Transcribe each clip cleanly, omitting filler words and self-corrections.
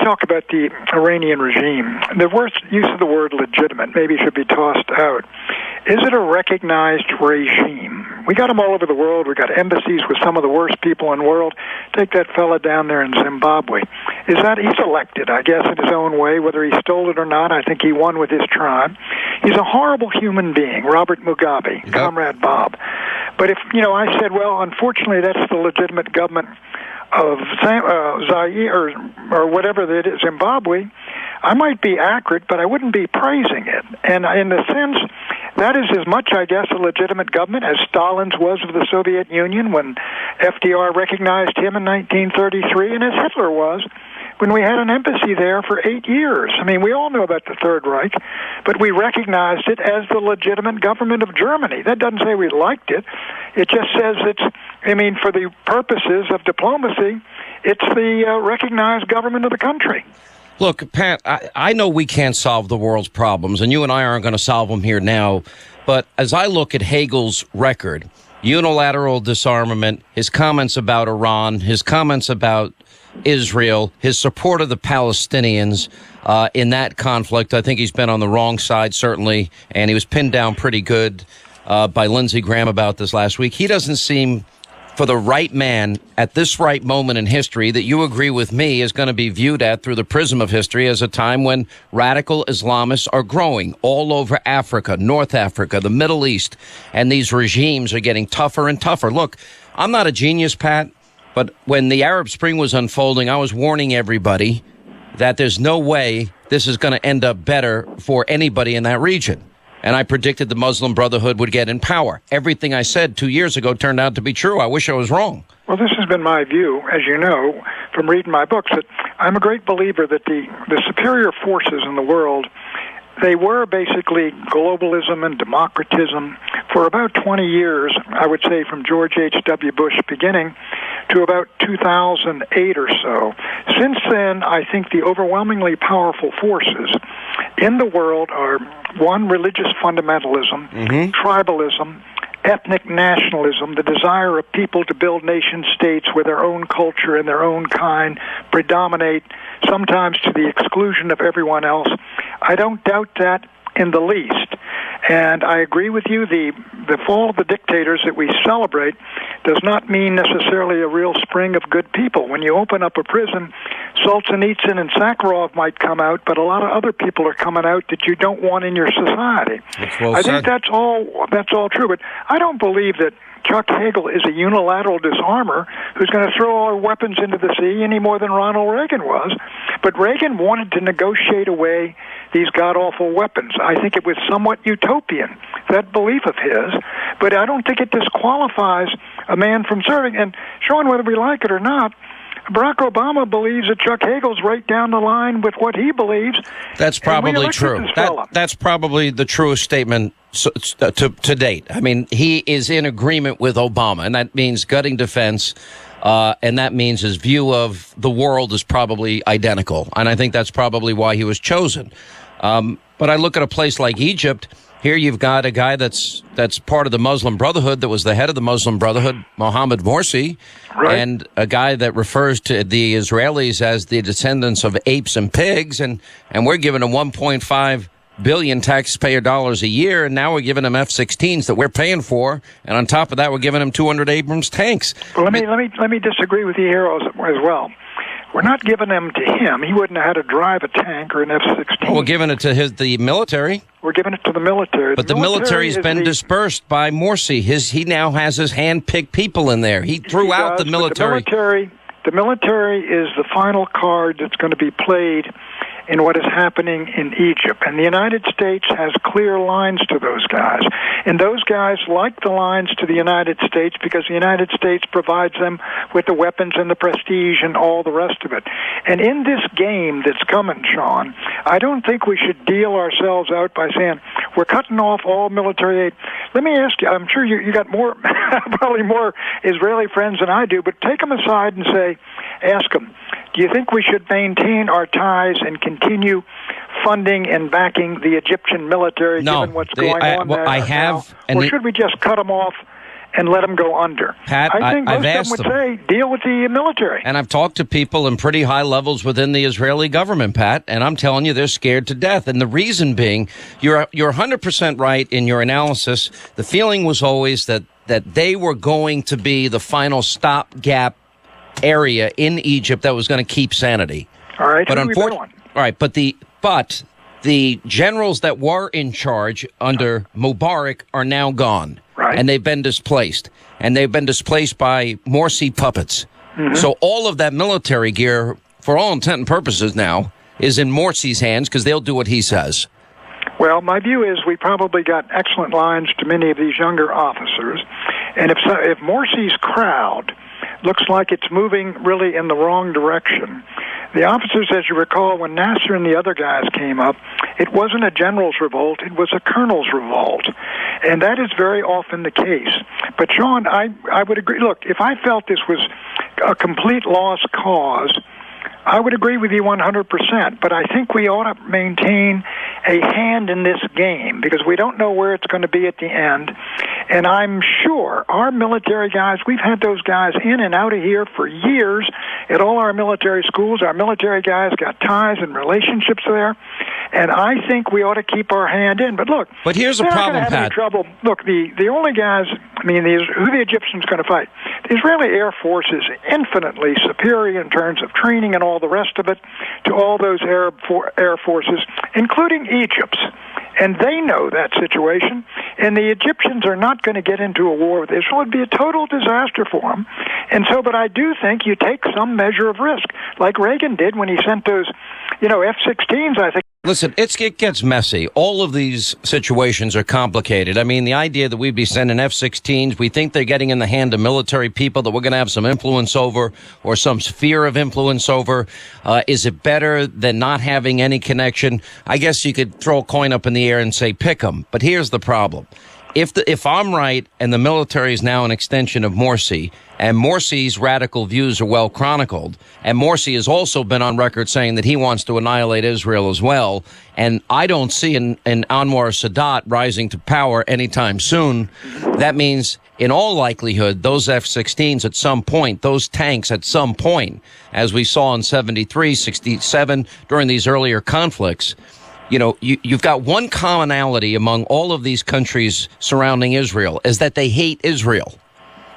talk about the Iranian regime. The worst use of the word legitimate maybe should be tossed out. Is it a recognized regime? We got them all over the world. We got embassies with some of the worst people in the world. Take that fella down there in Zimbabwe. He's elected, I guess, in his own way, whether he stole it or not. I think he won with his tribe. He's a horrible human being, Robert Mugabe, yep. Comrade Bob. But if, I said, well, unfortunately, that's the legitimate government of Zaire or whatever that is, Zimbabwe, I might be accurate, but I wouldn't be praising it. And in a sense, that is as much, I guess, a legitimate government as Stalin's was of the Soviet Union when FDR recognized him in 1933, and as Hitler was when we had an embassy there for 8 years. I mean, we all know about the Third Reich, but we recognized it as the legitimate government of Germany. That doesn't say we liked it. It just says for the purposes of diplomacy, it's the recognized government of the country. Look, Pat, I know we can't solve the world's problems, and you and I aren't going to solve them here now. But as I look at Hagel's record, unilateral disarmament, his comments about Iran, his comments about Israel, his support of the Palestinians in that conflict, I think he's been on the wrong side, certainly, and he was pinned down pretty good by Lindsey Graham about this last week. He doesn't seem, for the right man at this right moment in history that you agree with me is going to be viewed at through the prism of history as a time when radical Islamists are growing all over Africa, North Africa, the Middle East, and these regimes are getting tougher and tougher. Look, I'm not a genius, Pat, but when the Arab Spring was unfolding, I was warning everybody that there's no way this is going to end up better for anybody in that region. And I predicted the Muslim Brotherhood would get in power. Everything I said 2 years ago turned out to be true. I wish I was wrong. Well, this has been my view, as you know, from reading my books, that I'm a great believer that the superior forces in the world, they were basically globalism and democratism for about 20 years, I would say from George H.W. Bush beginning to about 2008 or so. Since then, I think the overwhelmingly powerful forces in the world are, one, religious fundamentalism, tribalism, ethnic nationalism, the desire of people to build nation states where their own culture and their own kind predominate, sometimes to the exclusion of everyone else. I don't doubt that in the least. And I agree with you, the fall of the dictators that we celebrate does not mean necessarily a real spring of good people. When you open up a prison, Solzhenitsyn and Sakharov might come out, but a lot of other people are coming out that you don't want in your society. I think that's all true, but I don't believe that Chuck Hagel is a unilateral disarmer who's going to throw all weapons into the sea any more than Ronald Reagan was. But Reagan wanted to negotiate away these god-awful weapons. I think it was somewhat utopian, that belief of his, but I don't think it disqualifies a man from serving. And, Sean, whether we like it or not, Barack Obama believes that Chuck Hagel's right down the line with what he believes. That's probably true. That's probably the truest statement to date. I mean, he is in agreement with Obama, and that means gutting defense, and that means his view of the world is probably identical. And I think that's probably why he was chosen. But I look at a place like Egypt. Here you've got a guy that's part of the Muslim Brotherhood, that was the head of the Muslim Brotherhood, Mohammed Morsi, right, and a guy that refers to the Israelis as the descendants of apes and pigs, and we're giving them 1.5 billion taxpayer dollars a year, and now we're giving them F-16s that we're paying for, and on top of that, we're giving them 200 Abrams tanks. Well, let me disagree with you here as well. We're not giving them to him. He wouldn't have had to drive a tank or an F-16. Well, we're giving it to the military. We're giving it to the military. But the military's been dispersed by Morsi. He now has his hand-picked people in there. He threw out the military. The military is the final card that's going to be played in what is happening in Egypt. And the United States has clear lines to those guys. And those guys like the lines to the United States because the United States provides them with the weapons and the prestige and all the rest of it. And in this game that's coming, Sean, I don't think we should deal ourselves out by saying we're cutting off all military aid. Let me ask you, I'm sure you got more, probably more Israeli friends than I do, but take them aside and ask them, do you think we should maintain our ties and continue funding and backing the Egyptian military given what's going on there? I have. Or should we just cut them off and let them go under. Pat, I think I've most asked of them would say, deal with the military. And I've talked to people in pretty high levels within the Israeli government, Pat, and I'm telling you, they're scared to death. And the reason being, you're 100% right in your analysis. The feeling was always that they were going to be the final stopgap area in Egypt that was going to keep sanity. All right, but unfortunately, all right, but the generals that were in charge under Mubarak are now gone. Right. And they've been displaced. And they've been displaced by Morsi puppets. Mm-hmm. So all of that military gear, for all intent and purposes now, is in Morsi's hands because they'll do what he says. Well, my view is we probably got excellent lines to many of these younger officers. And if Morsi's crowd looks like it's moving really in the wrong direction, the officers, as you recall, when Nasser and the other guys came up, it wasn't a general's revolt, it was a colonel's revolt. And that is very often the case. But, Sean, I would agree. Look, if I felt this was a complete lost cause, I would agree with you 100%, but I think we ought to maintain a hand in this game because we don't know where it's going to be at the end. And I'm sure our military guys, we've had those guys in and out of here for years at all our military schools. Our military guys got ties and relationships there. And I think we ought to keep our hand in. But look, but here's a problem, Pat. Any trouble. Look, the only guys, who the Egyptians going to fight? The Israeli Air Force is infinitely superior in terms of training and all the rest of it to all those Arab air forces, including Egypt's. And they know that situation. And the Egyptians are not going to get into a war with Israel. It would be a total disaster for them. And so, but I do think you take some measure of risk, like Reagan did when he sent those, F-16s, I think. Listen, it gets messy. All of these situations are complicated. I mean, the idea that we'd be sending F-16s, we think they're getting in the hand of military people that we're going to have some influence over or some sphere of influence over. Is it better than not having any connection? I guess you could throw a coin up in the air and say pick them. But here's the problem. If I'm right and the military is now an extension of Morsi, and Morsi's radical views are well chronicled, and Morsi has also been on record saying that he wants to annihilate Israel as well, and I don't see an Anwar Sadat rising to power anytime soon, that means in all likelihood those F-16s at some point, those tanks at some point, as we saw in 73, 67, during these earlier conflicts, you've got one commonality among all of these countries surrounding Israel is that they hate Israel.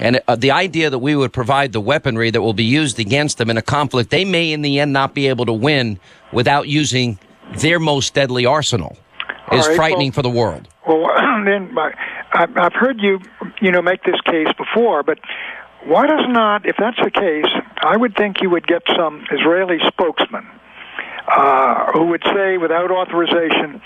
And the idea that we would provide the weaponry that will be used against them in a conflict they may in the end not be able to win without using their most deadly arsenal is frightening for the world. Well, then I've heard you make this case before, but why does not, if that's the case, I would think you would get some Israeli spokesman who would say without authorization,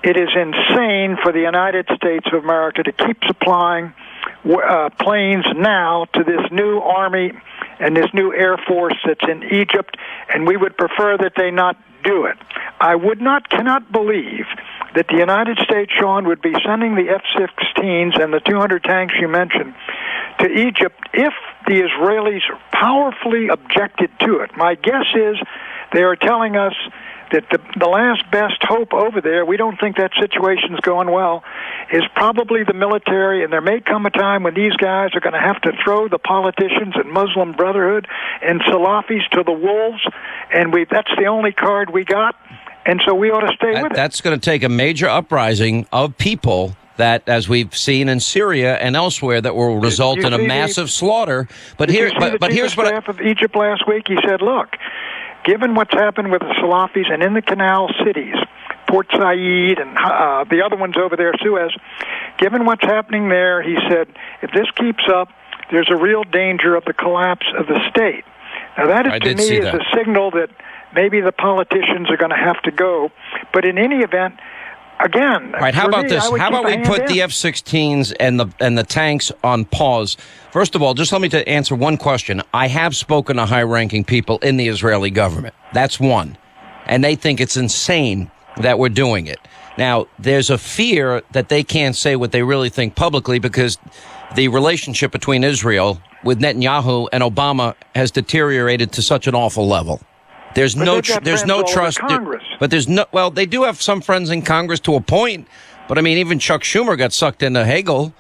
it is insane for the United States of America to keep supplying planes now to this new army and this new Air Force that's in Egypt, and we would prefer that they not do it. I cannot believe that the United States, Sean, would be sending the F-16s and the 200 tanks you mentioned to Egypt if the Israelis powerfully objected to it. My guess is they are telling us that the last best hope over there, we don't think that situation's going well, is probably the military, and there may come a time when these guys are going to have to throw the politicians and Muslim Brotherhood and Salafis to the wolves, and that's the only card we got, and so we ought to stay with it. That's going to take a major uprising of people that, as we've seen in Syria and elsewhere, that will result in a massive slaughter. But here's what staff of Egypt last week, he said, look, given what's happened with the Salafis and in the canal cities, Port Said and the other ones over there, Suez, given what's happening there, he said, if this keeps up, there's a real danger of the collapse of the state. Now that is, to me, is a signal that maybe the politicians are going to have to go. But in any event, again, all right, how about this? How about we put the F-16s and the tanks on pause? First of all, just let me answer one question. I have spoken to high-ranking people in the Israeli government. That's one. And they think it's insane that we're doing it. Now, there's a fear that they can't say what they really think publicly because the relationship between Israel with Netanyahu and Obama has deteriorated to such an awful level. There's no trust. But they do have some friends in Congress to a point. But I mean, even Chuck Schumer got sucked into Hagel.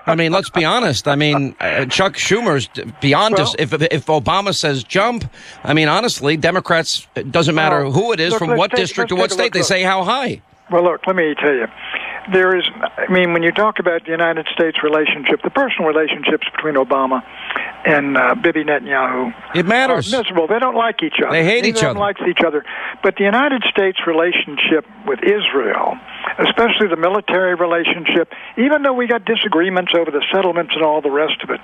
I mean, let's be honest. I mean, Chuck Schumer's beyond us. If Obama says jump, I mean, honestly, Democrats, it doesn't matter who it is, from what district or what state, they say how high. Well, look, let me tell you. There is, I mean, when you talk about the United States relationship, the personal relationships between Obama and Bibi Netanyahu, it matters. Are miserable. They don't like each other. They hate each other. Neither likes each other. But the United States relationship with Israel, especially the military relationship, even though we got disagreements over the settlements and all the rest of it,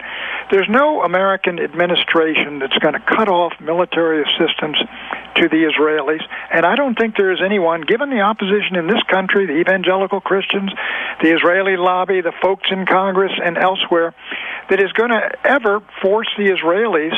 there's no American administration that's going to cut off military assistance to the Israelis. And I don't think there is anyone, given the opposition in this country, the evangelical Christians, the Israeli lobby, the folks in Congress and elsewhere, that is going to ever force the Israelis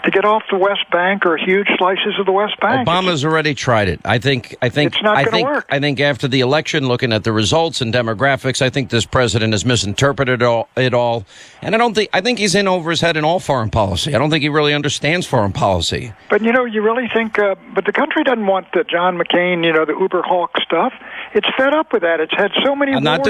to get off the West Bank or huge slices of the West Bank. Obama's already tried it. I think it's not going to work. I think after the election, looking at the results and demographics, I think this president has misinterpreted it all. And I think he's in over his head in all foreign policy. I don't think he really understands foreign policy. But you really think, but the country doesn't want the John McCain, the Uber Hawk stuff. It's fed up with that. It's had so many I'm not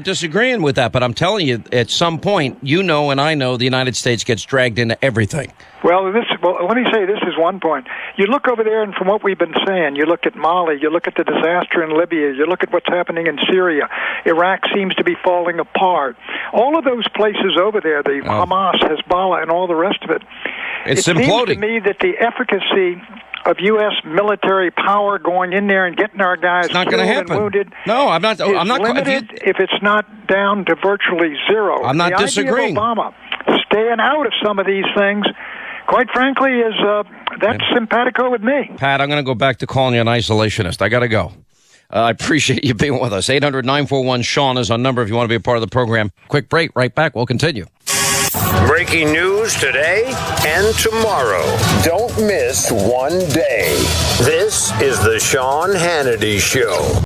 disagreeing with that, but I'm telling you, at some point, and I know the United States gets dragged into everything. Well, let me say this is one point. You look over there, and from what we've been saying, you look at Mali, you look at the disaster in Libya, you look at what's happening in Syria. Iraq seems to be falling apart. All of those places over there, the Hamas, Hezbollah, and all the rest of it, it's imploding. Seems to me that the efficacy of U.S. military power going in there and getting our guys killed and wounded. No, I'm not. Limited if it's not down to virtually zero. I'm not disagreeing. The idea of Obama staying out of some of these things, quite frankly, is that's simpatico with me. Pat, I'm going to go back to calling you an isolationist. I got to go. I appreciate you being with us. 800-941-SEAN is our number if you want to be a part of the program. Quick break. Right back. We'll continue. Breaking news today and tomorrow. Don't miss one day. This is the Sean Hannity Show.